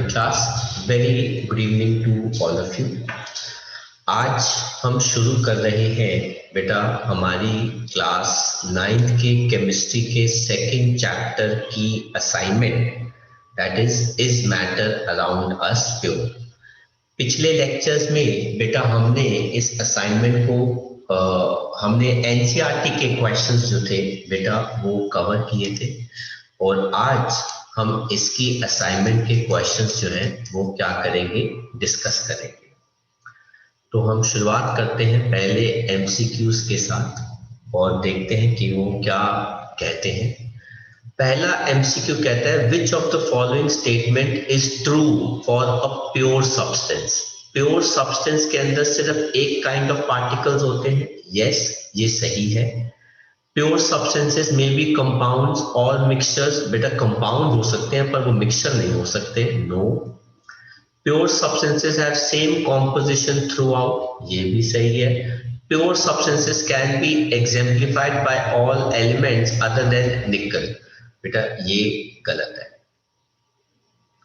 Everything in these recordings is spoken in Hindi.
Dear class, very good evening to all of you. आज हम शुरू कर रहे हैं बेटा हमारी क्लास 9th के केमिस्ट्री के सेकंड चैप्टर की assignment, that is matter around us pure. पिछले लेक्चर्स में बेटा हमने इस असाइनमेंट को हमने एनसीईआरटी के क्वेश्चंस जो थे बेटा वो कवर किए थे, और आज हम इसकी असाइनमेंट के क्वेश्चंस जो हैं वो क्या करेंगे, डिस्कस करेंगे। तो हम शुरुआत करते हैं पहले एमसीक्यूज के साथ और देखते हैं कि वो क्या कहते हैं। पहला एमसीक्यू कहता है विच of the following statement is true for a pure substance. Pure substance के अंदर सिर्फ एक काइंड ऑफ पार्टिकल्स होते हैं। यस, ये सही है। प्योर सब्सटेंसेस में बी कंपाउंड्स और मिक्सचर्स, बेटा कंपाउंड हो सकते हैं पर वो मिक्सचर नहीं हो सकते। No. Pure substances have same composition through, ये भी सही है। Pure substances can be exemplified by all elements other than nickel, बेटा ये गलत है।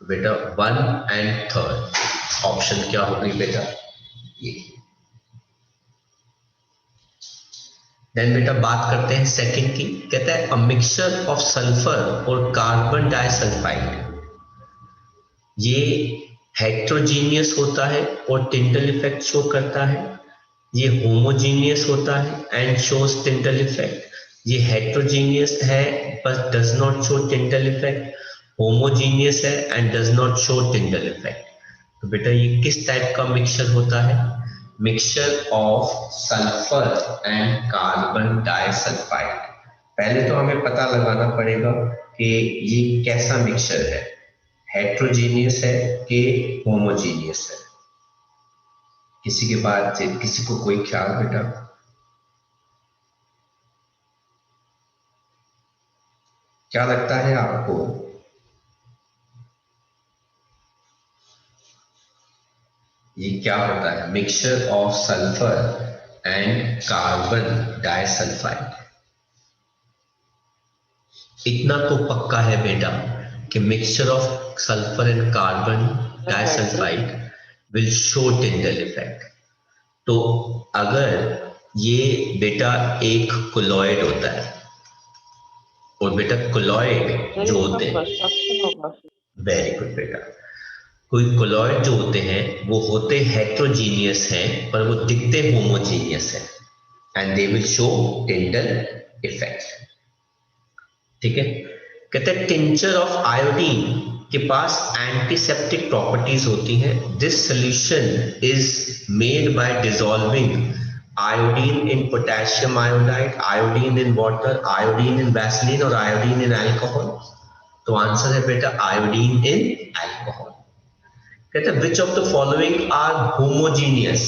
बेटा 1 and 3 ऑप्शन क्या होगी बेटा, ये। देन बेटा बात करते हैं सेकंड की। कहता है अ मिक्सचर ऑफ सल्फर और कार्बन डाइसल्फाइड, ये हेट्रोजीनियस होता है और टिंटल इफेक्ट शो करता है। ये होमोजीनियस होता है एंड शोज टिंटल इफेक्ट। ये हेट्रोजीनियस है but does not show Tyndall effect. Homogeneous है and does not show Tyndall effect. तो बेटा ये किस टाइप का मिक्सचर होता है? Mixture of sulphur and carbon disulphide. पहले तो हमें पता लगाना पड़ेगा कि ये कैसा मिक्सचर है, हेट्रोजीनियस है कि होमोजीनियस है। किसी के बाद किसी को कोई ख्याल बेटा? क्या लगता है आपको? ये क्या होता है? Mixture of sulphur and carbon disulphide. इतना तो पक्का है बेटा कि mixture of sulphur and carbon disulphide will show Tyndall effect. तो अगर ये बेटा एक कोलॉइड होता है, और बेटा कोलॉइड जो होते हैं, वेरी गुड बेटा, कोई कोलॉइड जो होते हैं वो होते हेट्रोजीनियस हैं पर वो दिखते होमोजीनियस हैं and they will show Tyndall effect. ठीक है। कहते हैं टिंचर ऑफ आयोडीन के पास एंटीसेप्टिक प्रॉपर्टीज होती हैं। This solution is made by dissolving iodine in potassium iodide, iodine in water, iodine in Vaseline और आयोडीन इन अल्कोहल। तो आंसर है बेटा आयोडीन इन अल्कोहल। कहते हैं which of the following are homogeneous.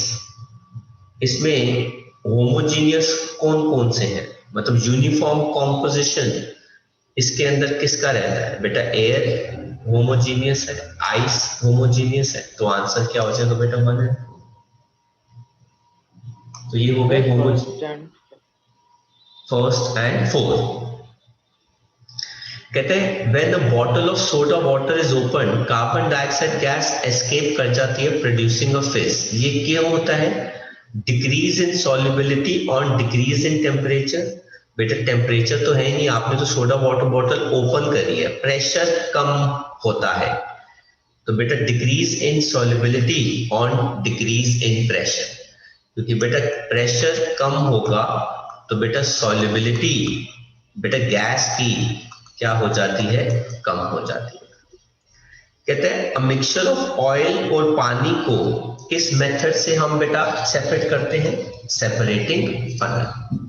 इसमें होमोजीनियस कौन कौन से हैं, मतलब यूनिफॉर्म कॉम्पोजिशन इसके अंदर किसका रहता है? बेटा एयर होमोजीनियस है, आइस होमोजीनियस है। तो आंसर क्या हो जाएगा बेटा? 1 है। तो ये हो गए फर्स्ट एंड फोर्थ। कहते हैं when the bottle of soda water is open, carbon dioxide gas escape कर जाती है प्रोड्यूसिंग अ फिज। ये क्यों होता है? डिक्रीज इन सॉल्युबिलिटी और डिक्रीज इन टेम्परेचर। बेटा टेम्परेचर तो है ही नहीं, आपने तो सोडा वाटर बॉटल ओपन करी है, प्रेशर कम होता है। तो बेटा डिक्रीज इन सॉल्युबिलिटी और डिक्रीज इन प्रेशर, क्योंकि बेटा प्रेशर कम होगा तो बेटा सॉल्युबिलिटी बेटा गैस की क्या हो जाती है? कम हो जाती है। कहते हैं अ मिक्सचर ऑफ ऑयल और पानी को किस मेथड से हम बेटा सेपरेट करते हैं? Separating funnel.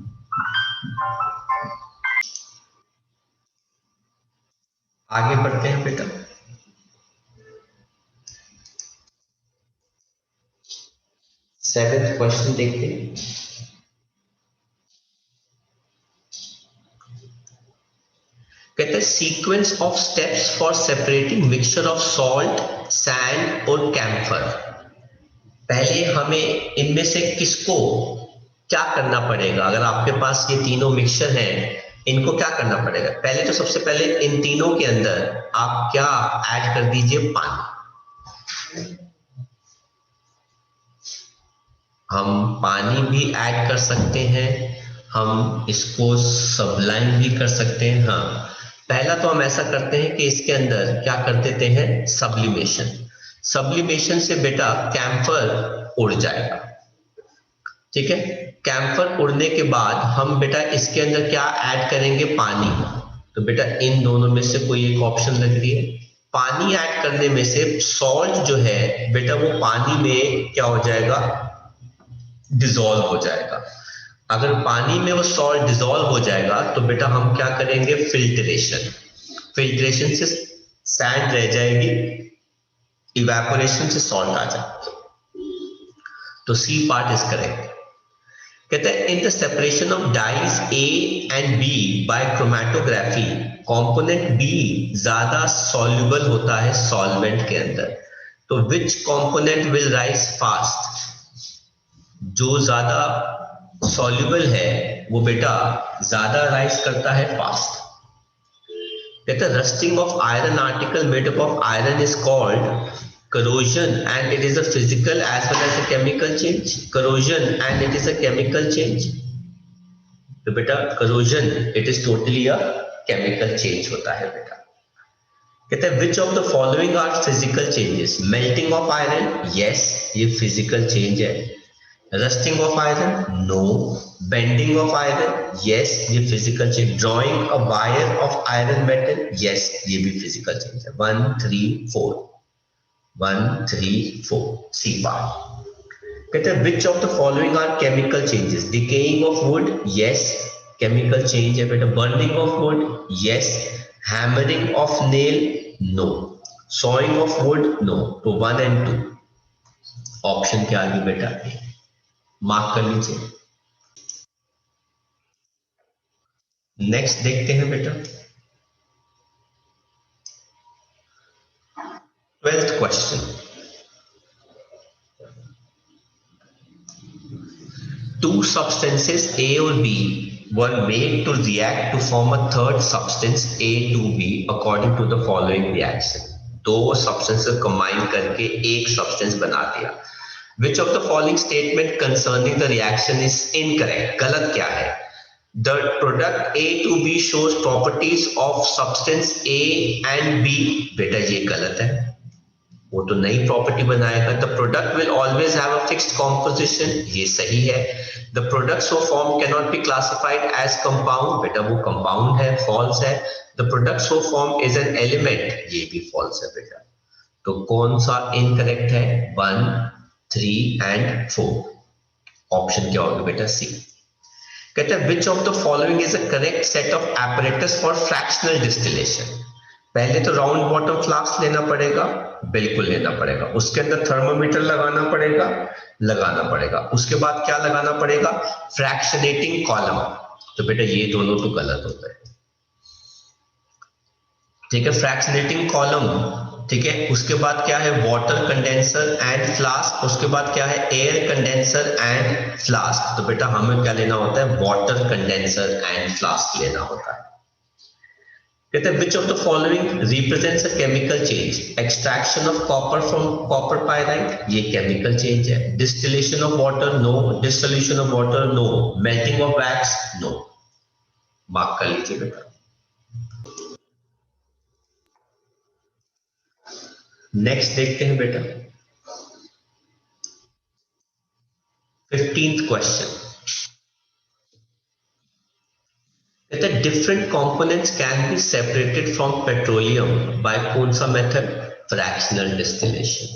आगे बढ़ते हैं बेटा। सेवेंथ क्वेश्चन देखते हैं। कहते हैं sequence of steps for separating mixture of salt, sand और कैम्फर। पहले हमें इनमें से किसको क्या करना पड़ेगा? अगर आपके पास ये तीनों मिक्सचर हैं, इनको क्या करना पड़ेगा? पहले तो सबसे पहले इन तीनों के अंदर आप क्या ऐड कर दीजिए? पानी। हम पानी भी ऐड कर सकते हैं, हम इसको सबलाइन भी कर सकते हैं। हाँ, पहला तो हम ऐसा करते हैं कि इसके अंदर क्या कर देते हैं, सब्लिमेशन। सब्लिमेशन से बेटा कैम्फर उड़ जाएगा, ठीक है। कैम्फर उड़ने के बाद हम बेटा इसके अंदर क्या ऐड करेंगे, पानी। तो बेटा इन दोनों में से कोई एक ऑप्शन लग रही है। पानी ऐड करने में से सॉल्ट जो है बेटा वो पानी में क्या हो जाएगा, डिसॉल्व हो जाएगा। अगर पानी में वो सॉल्ट डिसॉल्व हो जाएगा तो बेटा हम क्या करेंगे, फिल्ट्रेशन। फिल्ट्रेशन से सैंड रह जाएगी, इवेपोरेशन से सॉल्ट आ जाएगा। तो सी पार्ट इज करेक्ट। कहते हैं in the separation of dyes A and B by chromatography, component B ज्यादा सॉल्युबल होता है सॉल्वेंट के अंदर। तो which component will rise fast, जो ज्यादा सॉल्युबल है वो बेटा ज्यादा राइज करता है फास्ट। कहते हैं rusting of iron article made up of iron is called corrosion and it is a physical as well as a chemical change. Corrosion and it is a chemical change. तो बेटा corrosion it is totally a chemical change होता है बेटा। कहते हैं which of the following are physical changes? Melting of iron, yes ये physical change है। Rusting of iron, no। Bending of iron, yes ये physical change। Drawing a wire of iron metal, yes ये भी physical change है। 1 3 4 1 3 4 सी पार्ट। कहते हैं which of the following are chemical changes? Decaying of wood, yes chemical change है बेटा। Burning of wood, yes। Hammering of nail, no। Sawing of wood, no। तो 1 and 2 ऑप्शन क्या आगे बेटा, मार्क कर लीजिए। नेक्स्ट देखते हैं बेटा 12th question. Two substances A or B were made to react to form a third substance A2B according to the following reaction. दो substances combine करके एक substance बना दिया। Which of the following statement concerning the reaction is incorrect? गलत क्या है? The product A2B shows properties of substance A and B। बेटा ये गलत है, वो तो नई प्रॉपर्टी बनाएगा। The product will always have a fixed composition, ये सही है। The product so form can not be classified as compound, बेटा वो कंपाउंड है, फॉल्स है। The product so form is an element, ये भी फॉल्स है बेटा। तो कौन सा इनकरेक्ट है, 1 3 एंड 4 ऑप्शन क्या होगा बेटा, सी। कहते हैं which of the following is a correct set of apparatus for fractional distillation. पहले तो राउंड बॉटम फ्लास्क लेना पड़ेगा, बिल्कुल लेना पड़ेगा। उसके अंदर थर्मोमीटर लगाना पड़ेगा, लगाना पड़ेगा। उसके बाद क्या लगाना पड़ेगा, फ्रैक्शनेटिंग कॉलम। तो बेटा ये दोनों तो गलत हो गए, ठीक है। फ्रैक्शनेटिंग कॉलम, ठीक है। उसके बाद क्या है, वाटर कंडेंसर एंड फ्लास्क। उसके बाद क्या है, एयर कंडेंसर एंड फ्लास्क। तो बेटा हमें क्या लेना होता है, वाटर कंडेंसर एंड फ्लास्क लेना होता है। कहते हैं which of the following represents a chemical change? Extraction of copper from copper pyrite, ये chemical change है। Distillation of water, no। Dissolution of water, no। Melting of wax, no। Mark कर लीजिए बेटा। नेक्स्ट देखते हैं बेटा 15th क्वेश्चन। कहते हैं different components can be separated from petroleum by कौन सा method, fractional distillation।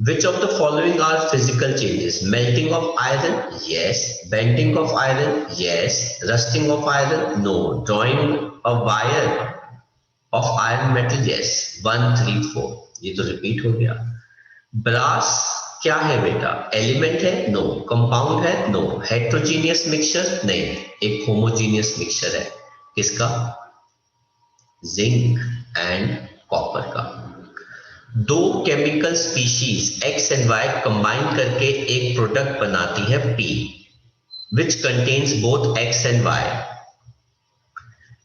Which of the following are physical changes? Melting of iron, yes। Bending of iron, yes। Rusting of iron, no। Drawing a wire of iron metal, yes। 1 3 4 ये तो रिपीट हो गया। ब्रास क्या है बेटा, एलिमेंट है, नो। कंपाउंड है, नो। हेट्रोजीनियस मिक्सचर, नहीं, एक होमोजीनियस मिक्सचर है। किसका, जिंक एंड कॉपर का। दो chemical species X and Y combine करके एक प्रोडक्ट बनाती है P, which contains both X and Y.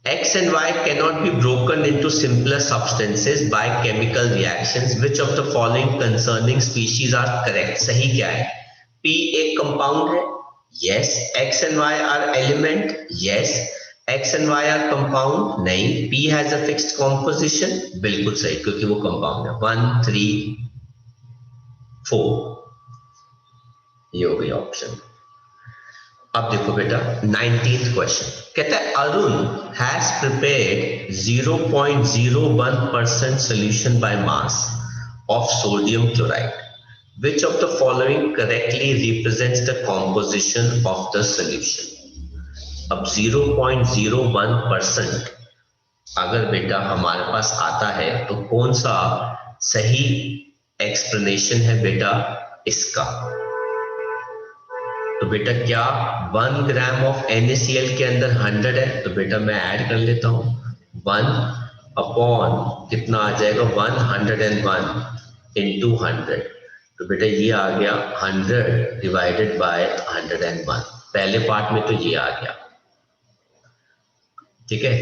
X and Y cannot be broken into simpler substances by chemical reactions. Which of the following concerning species are correct? सही क्या है? P एक कंपाउंड है? Yes. X and Y are element? Yes. X and Y are compound? नहीं. P has a fixed composition? बिल्कुल सही, क्योंकि वो कंपाउंड है. 1 3 4 ये हो गई ऑप्शन. अब देखो बेटा 19th क्वेश्चन कहता है Arun has prepared 0.01% solution by mass of sodium chloride. Which of the following correctly represents the composition of the solution? अब 0.01% अगर बेटा हमारे पास आता है तो कौन सा सही एक्सप्लेनेशन है बेटा इसका? तो बेटा क्या 1 ग्राम ऑफ NaCl के अंदर 100 है, तो बेटा मैं ऐड कर लेता हूं 1 अपॉन कितना आ जाएगा 101 इंटू 100. तो बेटा ये आ गया 100 डिवाइडेड बाय 101. पहले पार्ट में तो ये आ गया, ठीक है.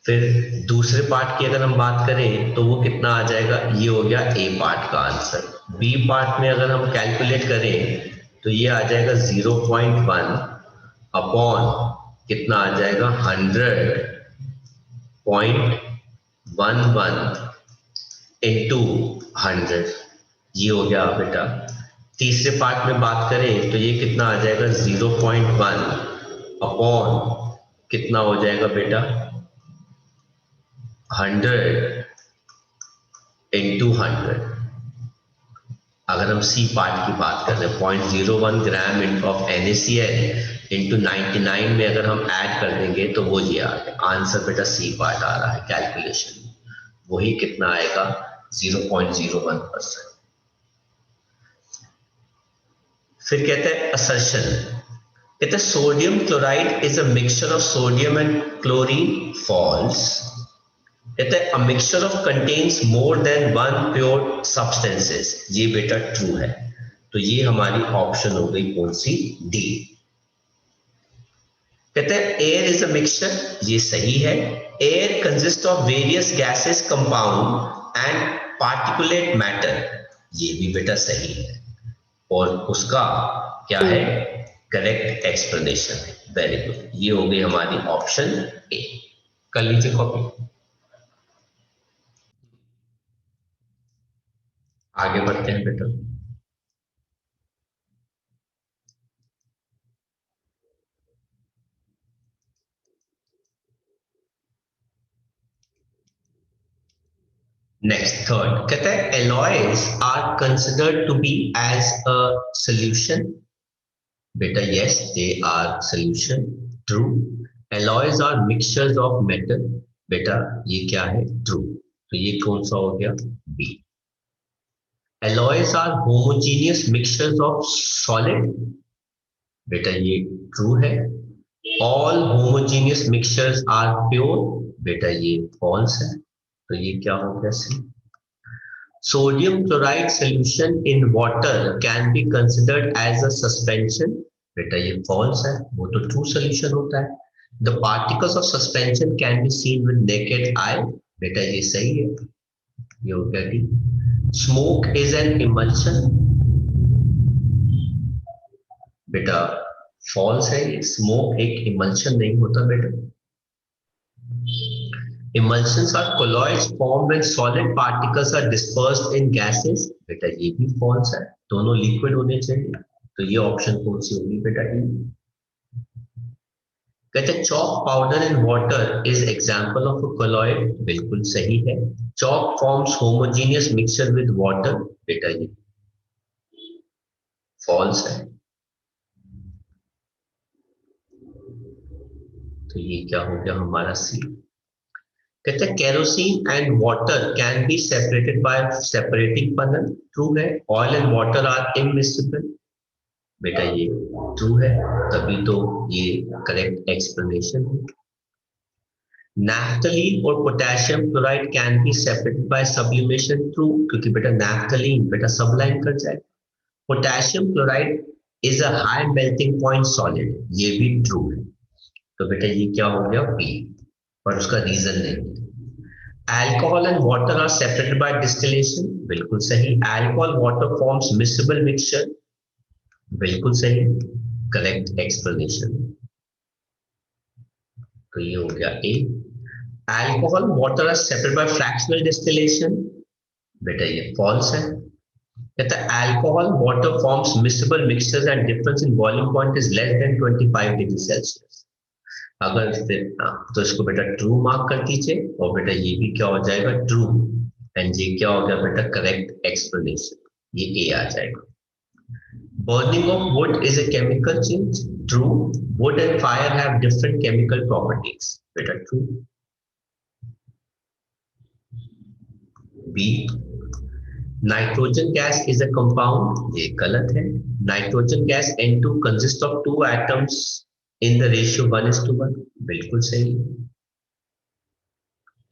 फिर दूसरे पार्ट की अगर हम बात करें तो वो कितना आ जाएगा? ये हो गया ए पार्ट का आंसर. बी पार्ट में अगर हम कैलकुलेट करें तो ये आ जाएगा 0.1 अपॉन कितना आ जाएगा 100.11 इंटू 100. ये हो गया बेटा. तीसरे पार्ट में बात करें तो ये कितना आ जाएगा 0.1 अपॉन कितना हो जाएगा बेटा 100 इंटू 100. अगर हम सी पार्ट की बात कर रहे हैं 0.01 ग्राम ऑफ NaCl इंटू 99 में अगर हम ऐड कर देंगे तो वो ये आ गया आंसर बेटा. सी पार्ट आ रहा है कैलकुलेशन, वही कितना आएगा 0.01%. फिर कहते हैं असर्शन. कहते हैं sodium chloride is a mixture of sodium and chlorine. False. कहते हैं a mixture of contains more than one pure substances. ये बेटा ट्रू है, तो ये हमारी ऑप्शन हो गई कौन सी? डी. कहते हैं एयर इज अ मिक्सचर. ये सही है. Air consist of various gases compound and particulate matter. ये भी बेटा सही है, और उसका क्या है? करेक्ट एक्सप्लेनेशन है. Very good. ये हो गई हमारी ऑप्शन ए. कर लीजिए कॉपी. आगे बढ़ते हैं बेटा. नेक्स्ट थर्ड कहता है alloys are considered to be as a solution. बेटा yes they are solution. True. Alloys are mixtures of metal. बेटा ये क्या है? ट्रू. तो ये कौन सा हो गया? B. Alloys are homogeneous mixtures of solid. बेटा ये ट्रू है. All homogeneous mixtures are pure. बेटा ये फॉल्स है, तो ये क्या हो गया? सी. Sodium chloride solution in water can be considered as a suspension. बेटा ये false है, वो तो true solution होता है. The particles of suspension can be seen with naked eye. बेटा ये सही है, ये हो गया D. Smoke is an emulsion. बेटा false है, smoke एक emulsion नहीं होता बेटा. Emulsions are colloids formed when solid particles are dispersed in gases. बेटा ये भी false है, दोनों लिक्विड होने चाहिए. तो ये ऑप्शन कौन सी होगी बेटा? ई. कहते हैं chalk powder in water is example of a colloid. बिल्कुल सही है. Chalk forms homogeneous mixture with water. बेटा ये false है, तो ये क्या हो गया हमारा? सी. कहते हैं kerosene and water can be separated by separating funnel. True है. Oil and water are immiscible. बेटा ये ट्रू है, तभी तो ये करेक्ट एक्सप्लेनेशन है. नैफ्थलीन और potassium chloride can be separated by sublimation. True, क्योंकि बेटा नैफ्थलीन बेटा सबलाइन कर जाए. Potassium chloride is a high melting point solid. ये भी ट्रू है, तो बेटा ये क्या हो गया? बी. पर उसका रीजन नहीं। Alcohol and water are separated by distillation, बिल्कुल सही। Alcohol water forms miscible mixture, बिल्कुल सही, करेक्ट एक्सप्लेनेशन। तो ये हो गया A. Alcohol water are separated by fractional distillation, बेटा ये फॉल्स है। कहता है alcohol water forms miscible mixtures and difference in boiling point is less than 25 degree Celsius. अगर फिर तो इसको बेटा ट्रू मार्क कर दीजिए, और बेटा ये भी क्या हो जाएगा, ट्रू। एंड ये क्या हो गया बेटा, करेक्ट एक्सप्लेनेशन, ये ए आ जाएगा। Burning of wood is a chemical change. True. Wood and fire have different chemical properties. Better true. B. Nitrogen gas is a compound. ये गलत है. Nitrogen gas N2 consists of two atoms in the ratio 1:1. बिल्कुल सही.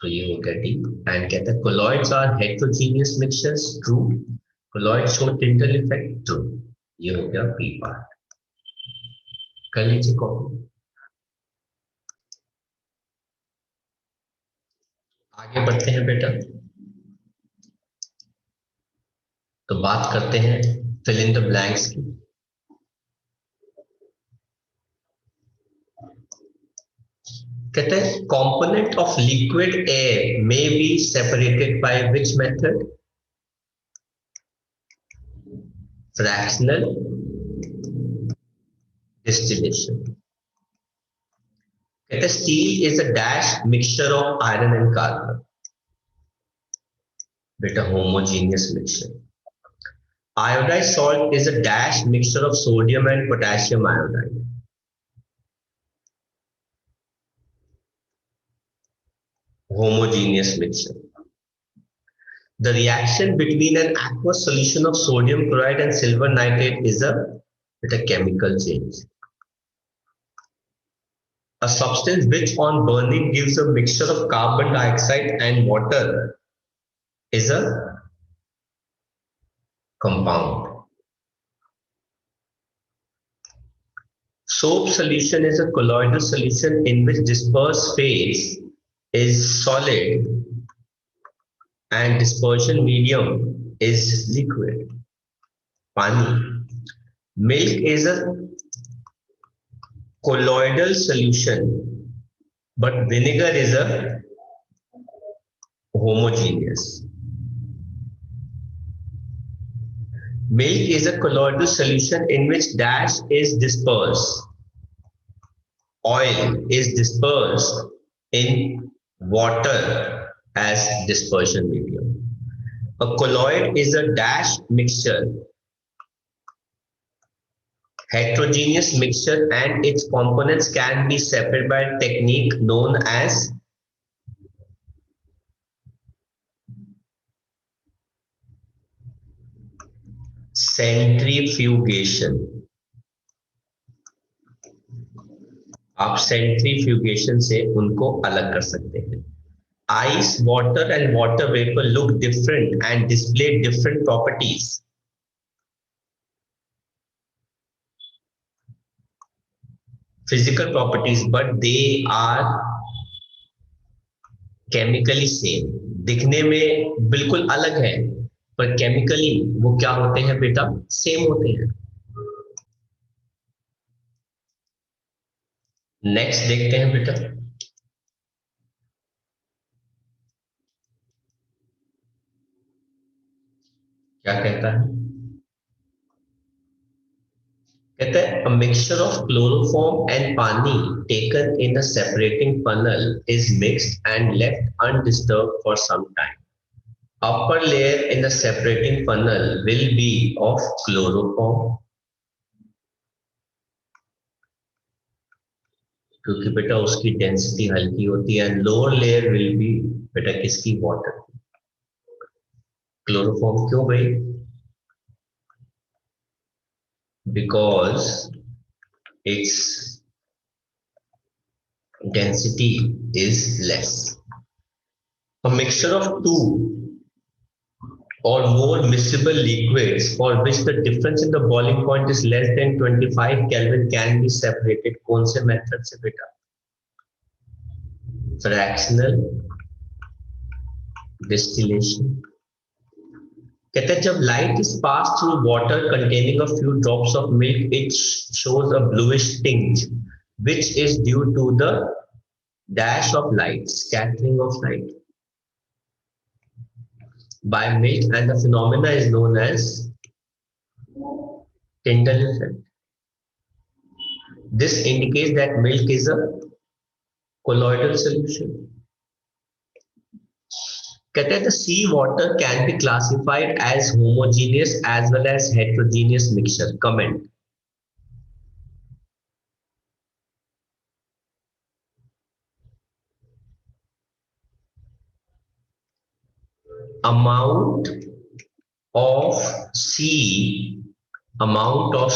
तो ये हो गया D. And कहता है colloids are heterogeneous mixtures. True. Colloids show Tyndall effect. True. ये हो गया B part. कर लीजिए कॉपी। आगे बढ़ते हैं बेटा। तो बात करते हैं फिल इन द ब्लैंक्स की। कहते हैं component of liquid air may be separated by which method? Fractional distillation. कहते हैं steel is a dash mixture of iron and carbon, बेटा homogeneous mixture. Iodized salt is a dash mixture of sodium and potassium iodide. Homogeneous mixture. The reaction between an aqueous solution of sodium chloride and silver nitrate is a chemical change. A substance which on burning gives a mixture of carbon dioxide and water is a compound. Soap solution is a colloidal solution in which dispersed phase is solid and dispersion medium is liquid. Pani. Milk is a colloidal solution, but vinegar is a homogeneous. Milk is a colloidal solution in which dash is dispersed. Oil is dispersed in water as dispersion medium. A colloid is a dash mixture, heterogeneous mixture, and its components can be separated by a technique known as centrifugation. आप सेंट्रीफ्यूगेशन से उनको अलग कर सकते हैं। Ice, water and water vapor look different and display different properties. Physical properties, but they are chemically same. दिखने में बिल्कुल अलग है, पर केमिकली वो क्या होते हैं बेटा, सेम होते हैं। नेक्स्ट देखते हैं बेटा, क्या कहता है। कहता है a mixture of chloroform and pani taken in a separating funnel is mixed and left undisturbed for some time. Upper layer in the separating funnel will be of chloroform, क्योंकि बेटा उसकी डेंसिटी हल्की होती है। लोअर लेयर विल बी बेटा किसकी, वाटर। क्लोरोफॉर्म क्यों भाई? Because its density is less. A mixture of two or more miscible liquids for which the difference in the boiling point is less than 25 Kelvin can be separated. कौन से मेथड से बेटा? Fractional distillation. कहते हैं जब light is pass through water containing a few drops of milk it shows a bluish tinge which is due to the dash of light, scattering of light by milk, and the phenomena is known as Tyndall effect. This indicates that milk is a colloidal solution. कहते हैं the sea water can be classified as homogeneous as well as heterogeneous mixture. Comment. amount of sea amount of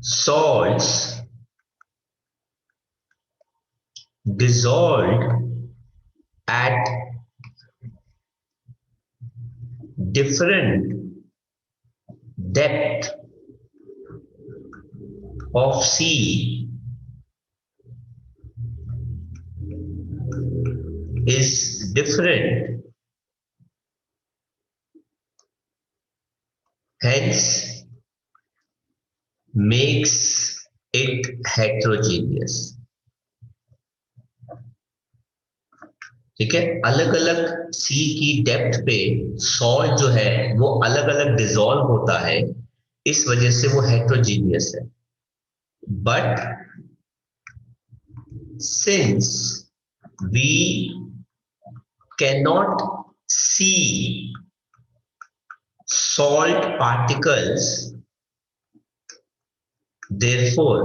salts dissolved at different depth of sea is different, hence makes it heterogeneous. ठीक है, अलग अलग सी की डेप्थ पे सॉल्ट जो है वो अलग अलग डिसॉल्व होता है, इस वजह से वो हेट्रोजीनियस है. But since we cannot see salt particles, therefore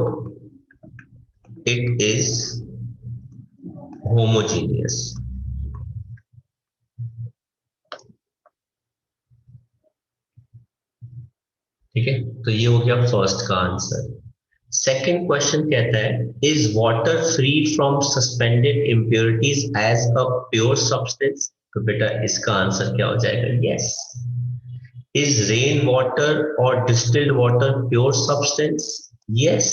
it is homogeneous. ठीक है, तो ये हो गया फर्स्ट का आंसर. सेकंड क्वेश्चन कहता है is water free from suspended impurities as a pure substance. तो बेटा इसका आंसर क्या हो जाएगा? Yes. Is rainwater or distilled water pure substance? Yes.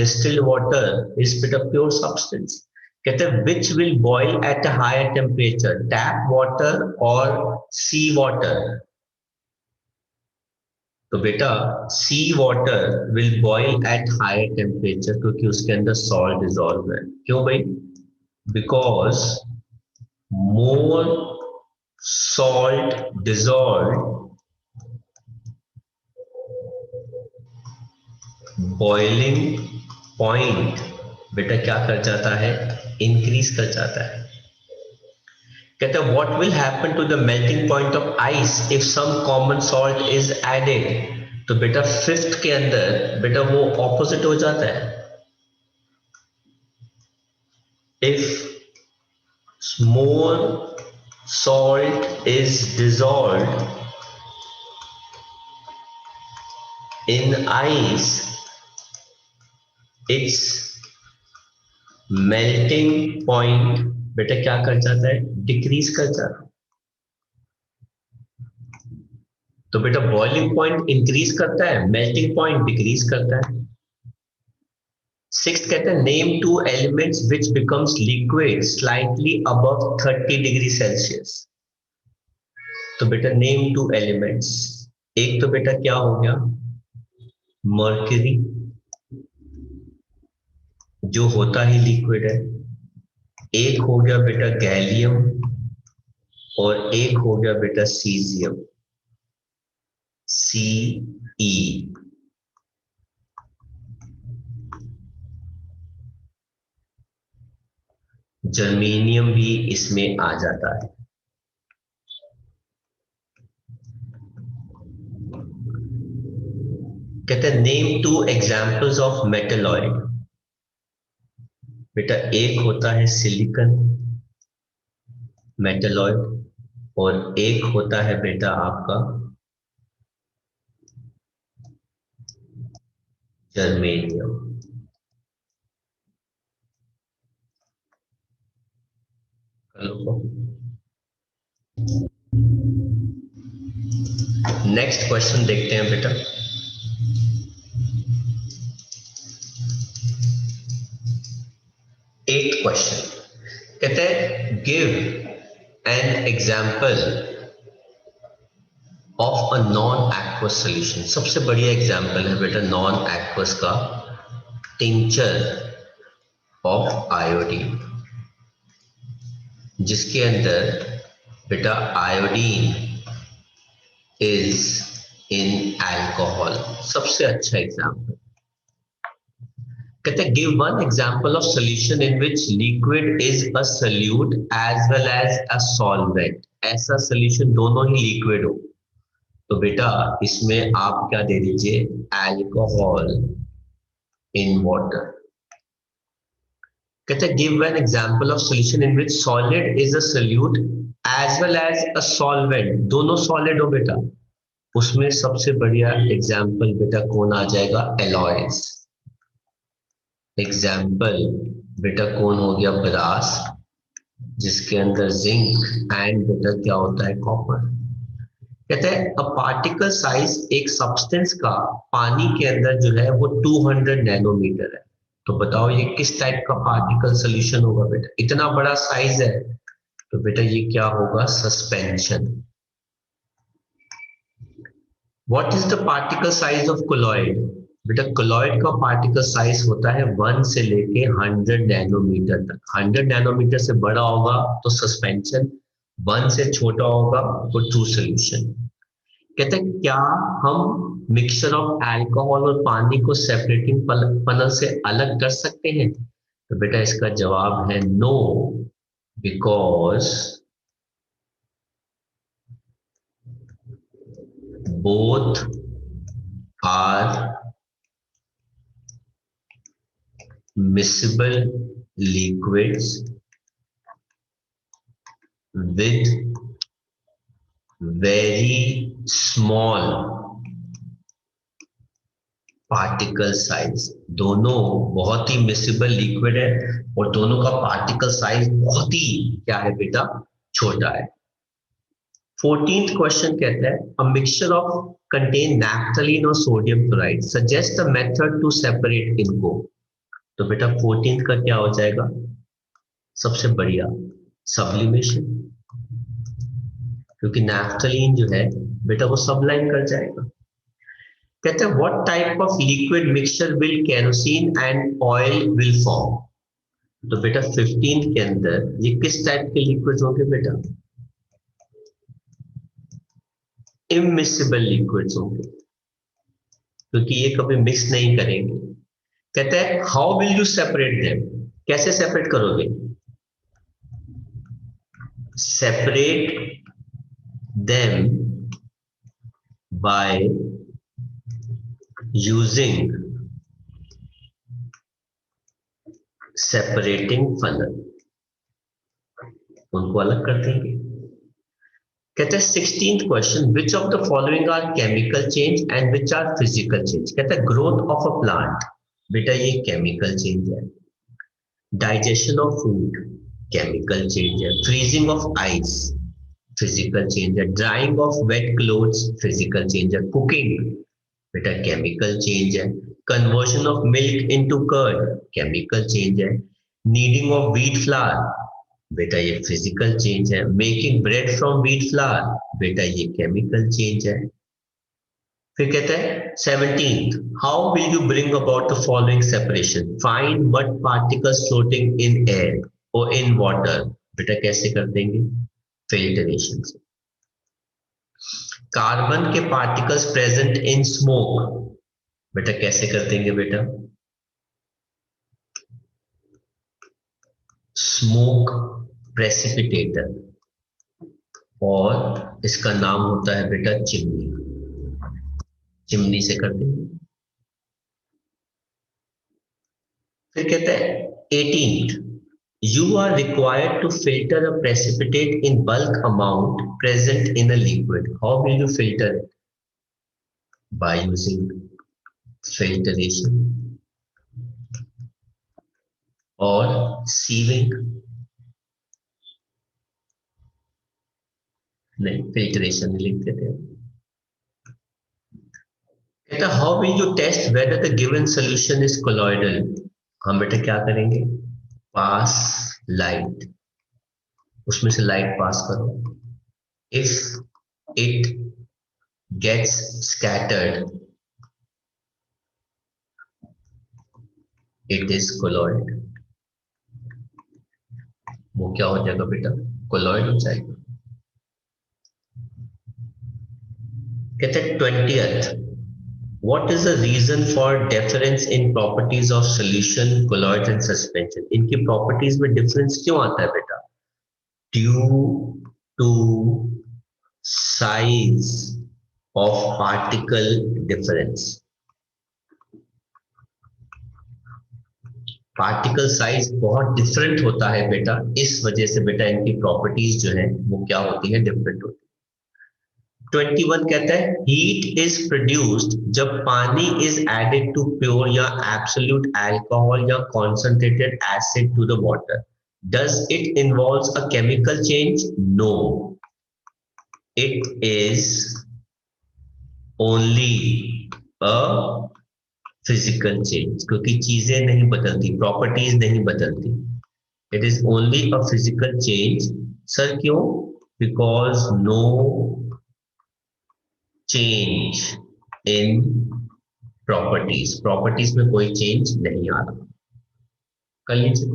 Distilled water is a pure substance. कहते हैं which will boil at a higher temperature, tap water or sea water? तो बेटा sea water will boil at higher temperature क्योंकि उसके अंदर salt dissolve है. क्यों भाई? Because more salt dissolved, boiling point बेटा क्या कर जाता है? इंक्रीज कर जाता है. कहते हैं what will happen to the melting point of ice if some common salt is added. तो बेटा फिफ्थ के अंदर बेटा वो ऑपोजिट हो जाता है. If more salt is dissolved in ice, its melting point बेटा क्या कर जाता है? डिक्रीज कर जाता है. तो बेटा बॉइलिंग पॉइंट इंक्रीज करता है, मेल्टिंग पॉइंट डिक्रीज करता है. सिक्स्थ कहते हैं name two elements which becomes liquid slightly above 30 degree Celsius. तो बेटा नेम टू एलिमेंट्स. एक तो बेटा क्या हो गया? मर्क्यूरी जो होता ही लिक्विड है. एक हो गया बेटा गैलियम और एक हो गया बेटा सीजियम, Ce. जर्मेनियम भी इसमें आ जाता है. कहते हैं name two examples of metalloid. बेटा एक होता है सिलिकॉन मेटलॉइड और एक होता है बेटा आपका जर्मेनियम. नेक्स्ट क्वेश्चन देखते हैं बेटा. क्वेश्चन कहते हैं give an example of a non aqueous solution. सबसे बढ़िया एग्जाम्पल है बेटा नॉन एक्वस का, टिंचर ऑफ आयोडीन, जिसके अंदर बेटा आयोडीन इज इन अल्कोहल। सबसे अच्छा एग्जाम्पल कहते हैं give one example of solution in which liquid is a solute as well as a solvent. ऐसा सोल्यूशन दोनों ही लिक्विड हो, तो बेटा इसमें आप क्या दे दीजिए, अल्कोहल इन वाटर। कहते हैं give an example of solution in which solid is a solute as well as a solvent. दोनों सॉलिड हो बेटा, उसमें सबसे बढ़िया एग्जाम्पल बेटा कौन आ जाएगा, एलॉयज। एग्जाम्पल बेटा कौन हो गया, ब्रास, जिसके अंदर जिंक एंड बेटा क्या होता है, कॉपर। कहते हैं अ पार्टिकल साइज एक सब्सटेंस का पानी के अंदर जो है वो 200 नैनोमीटर है। तो बताओ ये किस टाइप का पार्टिकल सोल्यूशन होगा बेटा, इतना बड़ा साइज है, तो बेटा ये क्या होगा, suspension. What is the particle size of colloid, बेटा कोलॉइड का पार्टिकल साइज होता है 1 से लेके 100 नैनोमीटर तक। 100 नैनोमीटर से बड़ा होगा तो सस्पेंशन, 1 से छोटा होगा तो ट्रू सोल्यूशन। कहते हैं क्या हम मिक्सचर ऑफ अल्कोहल और पानी को सेपरेटिंग पनल से अलग कर सकते हैं, तो बेटा इसका जवाब है no, because both are miscible liquids with very small particle size. दोनों बहुत ही मिसिबल लिक्विड है और दोनों का पार्टिकल साइज बहुत ही क्या है बेटा, छोटा है। 14th क्वेश्चन कहता है a mixture of contain naphthalene और sodium chloride, suggest a method to separate इनको। तो बेटा 14th का क्या हो जाएगा, सबसे बढ़िया सब्लिमेशन, क्योंकि नैफ्थलीन जो है बेटा वो सबलाइन कर जाएगा। कहते हैं what type of liquid mixture will kerosene and oil will form. तो बेटा 15 के अंदर ये किस टाइप के लिक्विड्स होंगे बेटा, इमिसिबल लिक्विड्स होंगे, क्योंकि ये कभी मिक्स नहीं करेंगे। कहते हैं how will you separate them, कैसे सेपरेट करोगे, separate them by using separating funnel, उनको अलग कर देंगे। कहते हैं 16th question which of the following are chemical change and which are physical change. कहता है ग्रोथ ऑफ अ प्लांट, बेटा ये केमिकल चेंज है। Digestion of food chemical change है। Freezing of ice physical change है। Drying of wet clothes physical change है। कुकिंग बेटा केमिकल चेंज है। Conversion of milk into curd chemical change है। नीडिंग ऑफ व्हीट फ्लावर बेटा ये फिजिकल चेंज है। Making bread from wheat flour बेटा ये केमिकल चेंज है। फिर कहते हैं 17th how will you bring about the following separation, find mud particles floating in air और इन वाटर, बेटा कैसे कर देंगे, फिल्टरेशन से। कार्बन के पार्टिकल्स प्रेजेंट इन स्मोक, बेटा कैसे कर देंगे बेटा, स्मोक प्रेसिपिटेटर, और इसका नाम होता है बेटा चिमनी, चिमनी से कर देंगे। फिर कहते हैं 18th you are required to filter a precipitate in bulk amount present in a liquid. How will you filter it? By using filtration or sieving. नहीं, filtration लिख देते हैं। कहता how will you test whether the given solution is colloidal? हम बेटा क्या करेंगे, पास लाइट, उसमें से लाइट पास करो, if it gets scattered it is colloid. वो क्या हो जाएगा बेटा, कोलॉइड हो जाएगा। कहते हैं 20th, what is the reason for difference in properties of solution, colloids and suspension? इनकी properties में difference क्यों आता है बेटा? Due to size of particle difference. Particle size बहुत डिफरेंट होता है बेटा, इस वजह से बेटा इनकी प्रॉपर्टीज जो है वो क्या होती है, डिफरेंट होती है। 21 कहता है हीट इज प्रोड्यूस्ड जब पानी इज एडेड टू प्योर या एब्सोल्यूट अल्कोहल या concentrated acid to the water, does it involves a chemical change? No, it is only a physical change, क्योंकि चीजें नहीं बदलती, प्रॉपर्टीज नहीं बदलती। It is only a physical change. Sir क्यों? Because no change in properties, properties में कोई चेंज नहीं आ रहा। कर लीजिए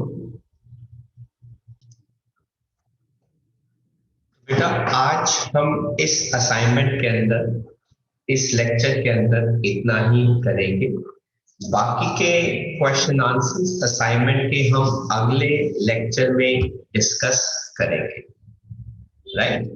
बेटा। आज हम इस असाइनमेंट के अंदर, इस लेक्चर के अंदर इतना ही करेंगे। बाकी के क्वेश्चन आंसर्स असाइनमेंट के हम अगले लेक्चर में डिस्कस करेंगे, राइट?